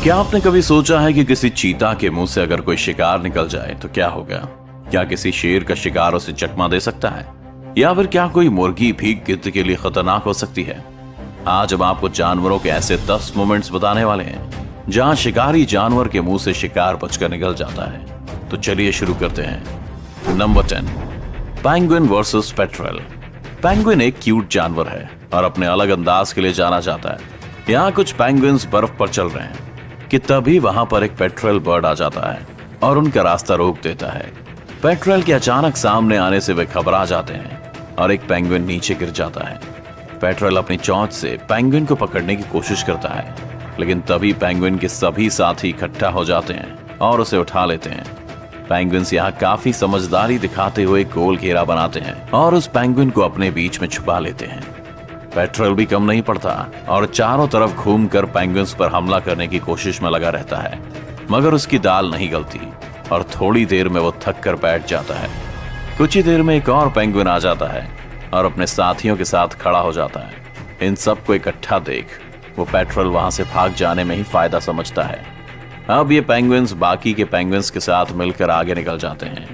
क्या आपने कभी सोचा है कि किसी चीता के मुंह से अगर कोई शिकार निकल जाए तो क्या होगा? क्या किसी शेर का शिकार उसे चकमा दे सकता है, या फिर क्या कोई मुर्गी भी गिद्ध के लिए खतरनाक हो सकती है? आज हम आपको जानवरों के ऐसे 10 मोमेंट्स बताने वाले हैं जहां शिकारी जानवर के मुंह से शिकार बचकर निकल जाता है। तो चलिए शुरू करते हैं। Number 10, penguin versus petrel. Penguin एक क्यूट जानवर है और अपने अलग अंदाज के लिए जाना जाता है। यहाँ कुछ पेंगुइन्स बर्फ पर चल रहे हैं कि तभी वहां पर एक पेट्रेल बर्ड आ जाता है और उनका रास्ता रोक देता है। पेट्रेल के अचानक सामने आने से वे घबरा जाते हैं और एक पेंगुइन नीचे गिर जाता है। पेट्रेल अपनी चोंच से पेंगुइन को पकड़ने की कोशिश करता है, लेकिन तभी पेंगुइन के सभी साथी इकट्ठा हो जाते हैं और उसे उठा लेते हैं। पेंगुइन्स यहाँ काफी समझदारी दिखाते हुए गोल घेरा बनाते हैं और उस पेंगुइन को अपने बीच में छुपा लेते हैं। पेट्रेल भी कम नहीं पड़ता और चारों तरफ घूमकर पेंगुइन्स पर हमला करने की कोशिश में लगा रहता है, मगर उसकी दाल नहीं गलती और थोड़ी देर में वो थक कर बैठ जाता है। कुछ ही देर में एक और पेंगुइन आ जाता है और अपने साथियों के साथ खड़ा हो जाता है। इन सबको इकट्ठा देख वो पेट्रेल वहां से भाग जाने में ही फायदा समझता है। अब ये पेंगुइन्स बाकी के पेंगुइन्स के साथ मिलकर आगे निकल जाते हैं।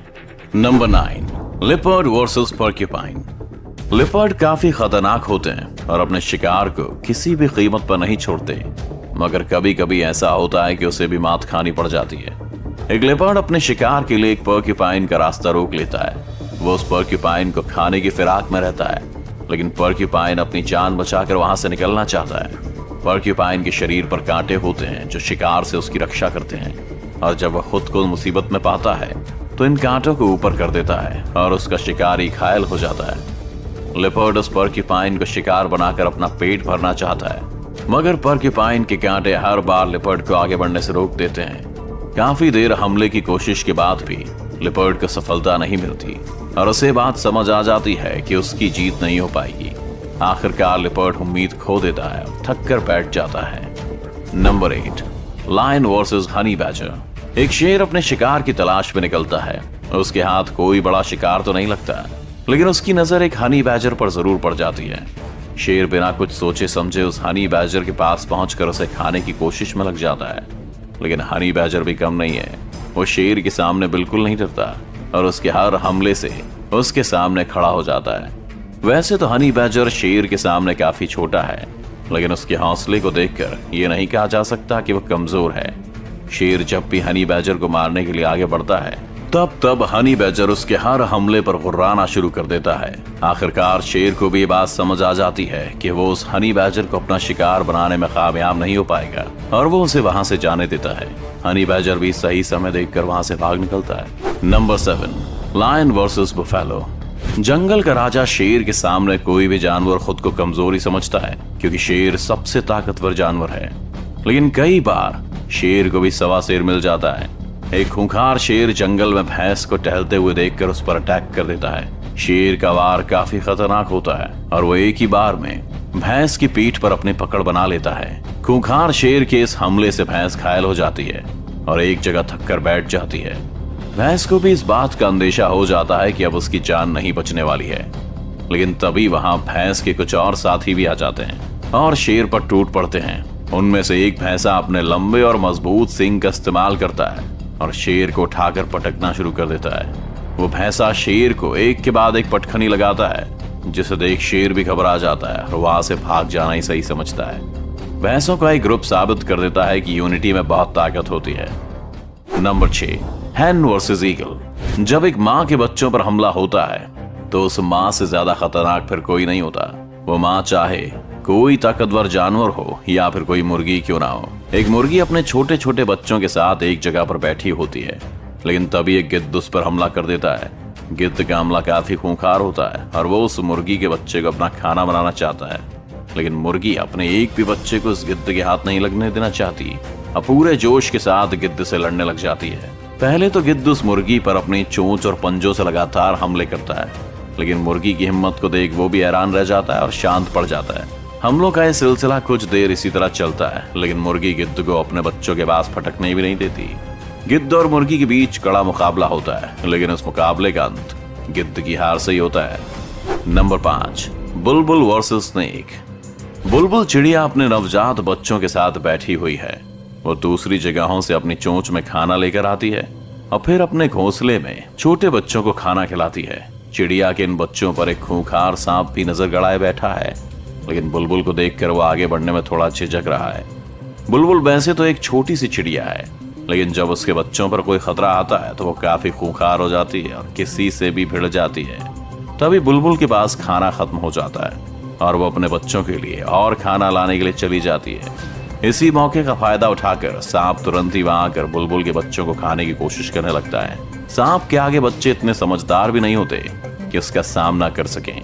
Number 9, leopard versus porcupine. Leopard काफी खतरनाक होते हैं और अपने शिकार को किसी भी कीमत पर नहीं छोड़ते, मगर कभी कभी ऐसा होता है कि उसे भी मात खानी पड़ जाती है। एक लिपर्ड अपने शिकार के लिए एक पोर्क्यूपाइन का रास्ता रोक लेता है। वो उस पोर्क्यूपाइन को खाने की फिराक में रहता है, लेकिन पोर्क्यूपाइन अपनी जान बचाकर वहां से निकलना चाहता है। पोर्क्यूपाइन के शरीर पर कांटे होते हैं जो शिकार से उसकी रक्षा करते हैं, और जब वह खुद को मुसीबत में पाता है तो इन कांटों को ऊपर कर देता है और उसका शिकारी घायल हो जाता है। लिपर्ड उस पोर्क्यूपाइन को शिकार बनाकर अपना पेट भरना चाहता है, मगर पोर्क्यूपाइन के कांटे हर बार लिपर्ड को आगे बढ़ने से रोक देते हैं। काफी देर हमले की कोशिश के बाद भी लिपर्ड को सफलता नहीं मिलती और उसे बात समझ आ जाती है कि उसकी जीत नहीं हो पाएगी। आखिरकार लिपर्ड उम्मीद खो देता है और थक कर बैठ जाता है। Number 8, lion versus honey badger. एक शेर अपने शिकार की तलाश में निकलता है। उसके हाथ कोई बड़ा शिकार तो नहीं लगता, लेकिन उसकी नजर एक हनी बैजर पर जरूर पड़ जाती है। शेर बिना कुछ सोचे समझे उस हनी बैजर के पास पहुंचकर उसे खाने की कोशिश में लग जाता है, लेकिन हनी बैजर भी कम नहीं है। वो शेर के सामने बिल्कुल नहीं डरता और उसके हर हमले से उसके सामने खड़ा हो जाता है। वैसे तो हनी बैजर शेर के सामने काफी छोटा है, लेकिन उसके हौसले को देखकर ये नहीं कहा जा सकता कि वो कमजोर है। शेर जब भी हनी बैजर को मारने के लिए आगे बढ़ता है तब हनी बैजर उसके हर हमले पर गुर्राना शुरू कर देता है। आखिरकार शेर को भी ये बात समझ आ जाती है कि वो उस हनी बैजर को अपना शिकार बनाने में कामयाब नहीं हो पाएगा और वो उसे वहां से जाने देता है। हनी बैजर भी सही समय देखकर वहां से भाग निकलता है। Number 7, lion versus buffalo. जंगल का राजा शेर के सामने कोई भी जानवर खुद को कमजोरी समझता है, क्योंकि शेर सबसे ताकतवर जानवर है। लेकिन कई बार शेर को भी सवा शेर मिल जाता है। एक खूंखार शेर जंगल में भैंस को टहलते हुए देखकर उस पर अटैक कर देता है। शेर का वार काफी खतरनाक होता है और वो एक ही बार में भैंस की पीठ पर अपनी पकड़ बना लेता है। खूंखार शेर के इस हमले से भैंस घायल हो जाती है और एक जगह थक कर बैठ जाती है। भैंस को भी इस बात का अंदेशा हो जाता है कि अब उसकी जान नहीं बचने वाली है, लेकिन तभी वहां भैंस के कुछ और साथी भी आ जाते हैं और शेर पर टूट पड़ते हैं। उनमें से एक भैंसा अपने लंबे और मजबूत सींग का इस्तेमाल करता है और शेर को उठाकर पटकना शुरू कर देता है। वो भैंसा शेर को एक के बाद एक पटखनी लगाता है, जिसे देख शेर भी घबरा जाता है और वहां से भाग जाना ही सही समझता है। भैंसों का एक ग्रुप साबित कर देता है कि यूनिटी में बहुत ताकत होती है। नंबर 6, हैन वर्सेस ईगल। जब एक माँ के बच्चों पर हमला होता है तो उस माँ से ज्यादा खतरनाक फिर कोई नहीं होता। वो माँ चाहे कोई ताकतवर जानवर हो या फिर कोई मुर्गी क्यों ना हो। एक मुर्गी अपने छोटे छोटे बच्चों के साथ एक जगह पर बैठी होती है, लेकिन तभी एक गिद्ध उस पर हमला कर देता है। गिद्ध का हमला काफी खूंखार होता है और वो उस मुर्गी के बच्चे को अपना खाना बनाना चाहता है, लेकिन मुर्गी अपने एक भी बच्चे को उस गिद्ध के हाथ नहीं लगने देना चाहती और पूरे जोश के साथ गिद्ध से लड़ने लग जाती है। पहले तो गिद्ध उस मुर्गी पर अपनी चोंच और पंजों से लगातार हमले करता है, लेकिन मुर्गी की हिम्मत को देख वो भी हैरान रह जाता है और शांत पड़ जाता है। हमलों का यह सिलसिला कुछ देर इसी तरह चलता है, लेकिन मुर्गी गिद्ध को अपने बच्चों के पास फटकने भी नहीं देती। गिद्ध और मुर्गी के बीच कड़ा मुकाबला होता है, लेकिन उस मुकाबले का अंत गिद्ध की हार से ही होता है। नंबर 5, बुलबुल वर्सेस स्नेक। बुलबुल चिड़िया अपने नवजात बच्चों के साथ बैठी हुई है। वो दूसरी जगहों से अपनी चोंच में खाना लेकर आती है और फिर अपने घोंसले में छोटे बच्चों को खाना खिलाती है। चिड़िया के इन बच्चों पर एक खूंखार सांप भी नजर गड़ाए बैठा है, लेकिन बुलबुल को देखकर वो आगे बढ़ने में थोड़ा झिझक रहा है। बुलबुल वैसे तो एक छोटी सी चिड़िया है, लेकिन जब उसके बच्चों पर कोई खतरा आता है तो वो काफी खूंखार हो जाती है और किसी से भी भिड़ जाती है। तभी बुलबुल के पास खाना खत्म हो जाता है और वो अपने बच्चों के लिए और खाना लाने के लिए चली जाती है। इसी मौके का फायदा उठाकर सांप तुरंत ही वहां आकर बुलबुल के बच्चों को खाने की कोशिश करने लगता है। सांप के आगे बच्चे इतने समझदार भी नहीं होते कि उसका सामना कर सकें,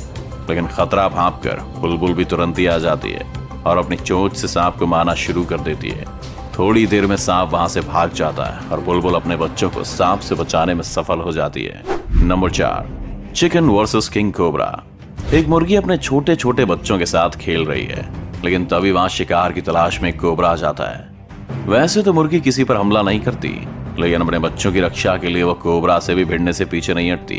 लेकिन खतरा भांपकर बुलबुल भी तुरंत ही आ जाती है और अपनी चोंच से सांप को मारना शुरू कर देती है। थोड़ी देर में सांप वहां से भाग जाता है और बुलबुल अपने बच्चों को सांप से बचाने में सफल हो जाती है। Number 4, chicken versus king cobra. एक मुर्गी अपने छोटे छोटे बच्चों के साथ खेल रही है, लेकिन तभी वहां शिकार की तलाश में एक कोबरा आ जाता है। वैसे तो मुर्गी किसी पर हमला नहीं करती, लेकिन अपने बच्चों की रक्षा के लिए वो कोबरा से भी भिड़ने से पीछे नहीं हटती।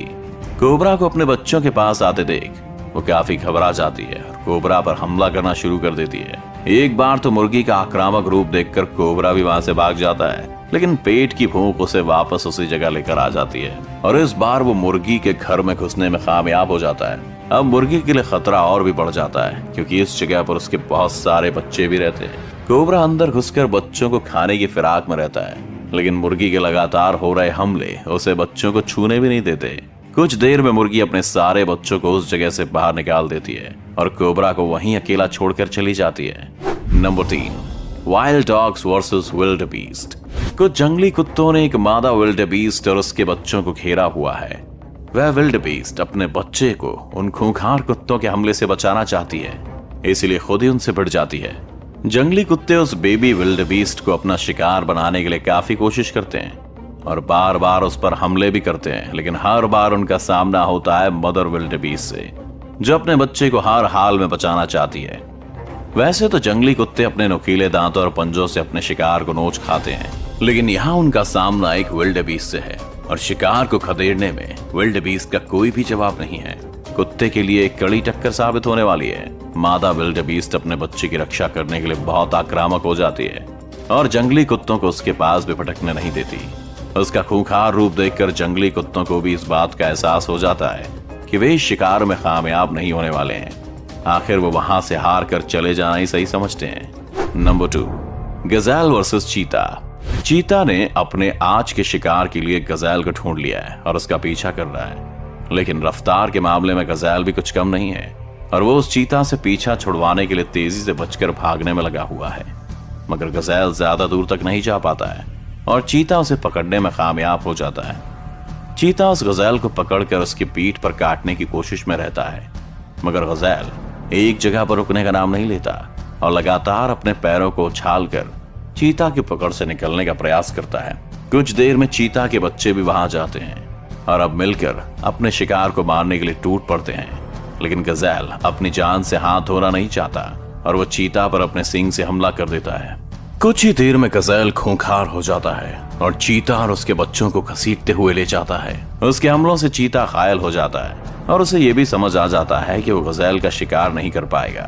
कोबरा को अपने बच्चों के पास आते देख वो काफी घबरा जाती है और कोबरा पर हमला करना शुरू कर देती है। एक बार तो मुर्गी का आक्रामक रूप देखकर कोबरा भी वहां से भाग जाता है, लेकिन पेट की भूख उसे वापस उसी जगह लेकर आ जाती है और इस बार वो मुर्गी के घर में घुसने में कामयाब हो जाता है। अब मुर्गी के लिए खतरा और भी बढ़ जाता है, क्योंकि इस जगह पर उसके बहुत सारे बच्चे भी रहते हैं। कोबरा अंदर घुसकर बच्चों को खाने की फिराक में रहता है, लेकिन मुर्गी के लगातार हो रहे हमले उसे बच्चों को छूने भी नहीं देते। कुछ देर में मुर्गी अपने सारे बच्चों को उस जगह से बाहर निकाल देती है और कोबरा को वहीं अकेला छोड़कर चली जाती है। Number 3, wild dogs versus wildebeest. कुछ जंगली कुत्तों ने एक मादा विल्ड बीस्ट और उसके बच्चों को घेरा हुआ है। वह विल्ड बीस्ट अपने बच्चे को उन खूंखार कुत्तों के हमले से बचाना चाहती है, इसलिए खुद ही उनसे भिड़ जाती है। जंगली कुत्ते उस बेबी विल्ड बीस्ट को अपना शिकार बनाने के लिए काफी कोशिश करते हैं और बार बार उस पर हमले भी करते हैं, लेकिन हर बार उनका सामना होता है मदर विल्ड बीस्ट से, जो अपने बच्चे को हर हाल में बचाना चाहती है। वैसे तो जंगली कुत्ते अपने नुकीले दांतों और पंजों से अपने शिकार को नोच खाते हैं, लेकिन यहाँ उनका सामना एक विल्ड बीस्ट से है और शिकार को खदेड़ने में विल्ड बीस्ट का कोई भी जवाब नहीं है। कुत्ते के लिए एक कड़ी टक्कर साबित होने वाली है। मादा विल्ड बीस्ट अपने बच्चे की रक्षा करने के लिए बहुत आक्रामक हो जाती है और जंगली कुत्तों को उसके पास भी भटकने नहीं देती। उसका खूंखार रूप देखकर जंगली कुत्तों को भी इस बात का एहसास हो जाता है कि वे इस शिकार में कामयाब नहीं होने वाले हैं। आखिर वो वहां से हार कर चले जाना ही सही समझते हैं। नंबर 2, गजेल वर्सेस चीता। चीता ने अपने आज के शिकार के लिए गजेल को ढूंढ लिया है और उसका पीछा कर रहा है, लेकिन रफ्तार के मामले में गजेल भी कुछ कम नहीं है और वो उस चीता से पीछा छुड़वाने के लिए तेजी से बचकर भागने में लगा हुआ है। मगर गजेल ज्यादा दूर तक नहीं जा पाता है और चीता उसे पकड़ने में कामयाब हो जाता है। चीता उस गजेल को पकड़कर उसकी पीठ पर काटने की कोशिश में रहता है, मगर गजेल एक जगह पर रुकने का नाम नहीं लेता और लगातार अपने पैरों को उछालकर चीता की पकड़ से निकलने का प्रयास करता है। कुछ देर में चीता के बच्चे भी वहां जाते हैं और अब मिलकर अपने शिकार को मारने के लिए टूट पड़ते हैं, लेकिन गजेल अपनी जान से हाथ धोना नहीं चाहता और वो चीता पर अपने सींग से हमला कर देता है। कुछ ही देर में गजेल खूंखार हो जाता है और चीता और उसके बच्चों को घसीटते हुए ले जाता है। उसके हमलों से चीता घायल हो जाता है और उसे ये भी समझ आ जाता है कि वो गजेल का शिकार नहीं कर पाएगा।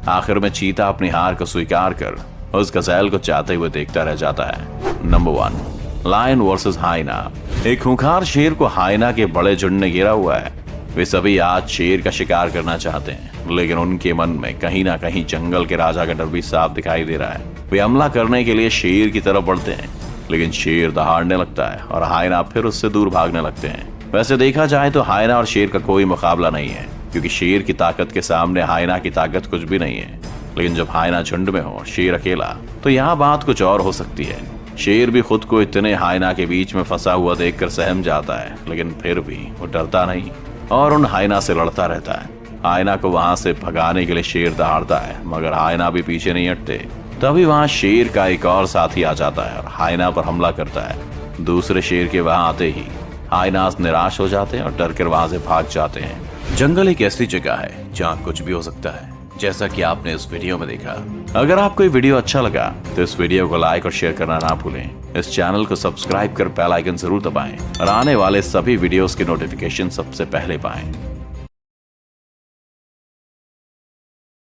आखिर में चीता अपनी हार को स्वीकार कर उस गजेल को चाहते हुए देखता रह जाता है। Number 1, lion versus hyena. एक खूंखार शेर को हाइना के बड़े झुंड ने घेरा हुआ है। वे सभी आज शेर का शिकार करना चाहते हैं, लेकिन उनके मन में कहीं ना कहीं जंगल के राजा का डर भी साफ दिखाई दे रहा है। वे हमला करने के लिए शेर की तरफ बढ़ते हैं, लेकिन शेर दहाड़ने लगता है और हाइना फिर उससे दूर भागने लगते हैं। वैसे देखा जाए तो हाइना और शेर का कोई मुकाबला नहीं है, क्योंकि शेर की ताकत के सामने हाइना की ताकत कुछ भी नहीं है। लेकिन जब हाइना झुंड में हो, शेर अकेला, तो यहाँ बात कुछ और हो सकती है। शेर भी खुद को इतने हाइना के बीच में फंसा हुआ देखकर सहम जाता है, लेकिन फिर भी वो डरता नहीं और उन हाइना से लड़ता रहता है। हाइना को वहां से भगाने के लिए शेर दहाड़ता है, मगर हाइना भी पीछे नहीं हटते। तभी वहां शेर का एक और साथी आ जाता है और हाइना पर हमला करता है। दूसरे शेर के वहां आते ही हाइनास निराश हो जाते हैं और डर कर वहां से भाग जाते हैं। जंगल एक ऐसी जगह है जहाँ कुछ भी हो सकता है, जैसा कि आपने इस वीडियो में देखा। अगर आपको ये वीडियो अच्छा लगा तो इस वीडियो को लाइक और शेयर करना ना भूलें। इस चैनल को सब्सक्राइब कर बेल आइकन जरूर दबाएं और आने वाले सभी वीडियोस की नोटिफिकेशन सबसे पहले पाएं।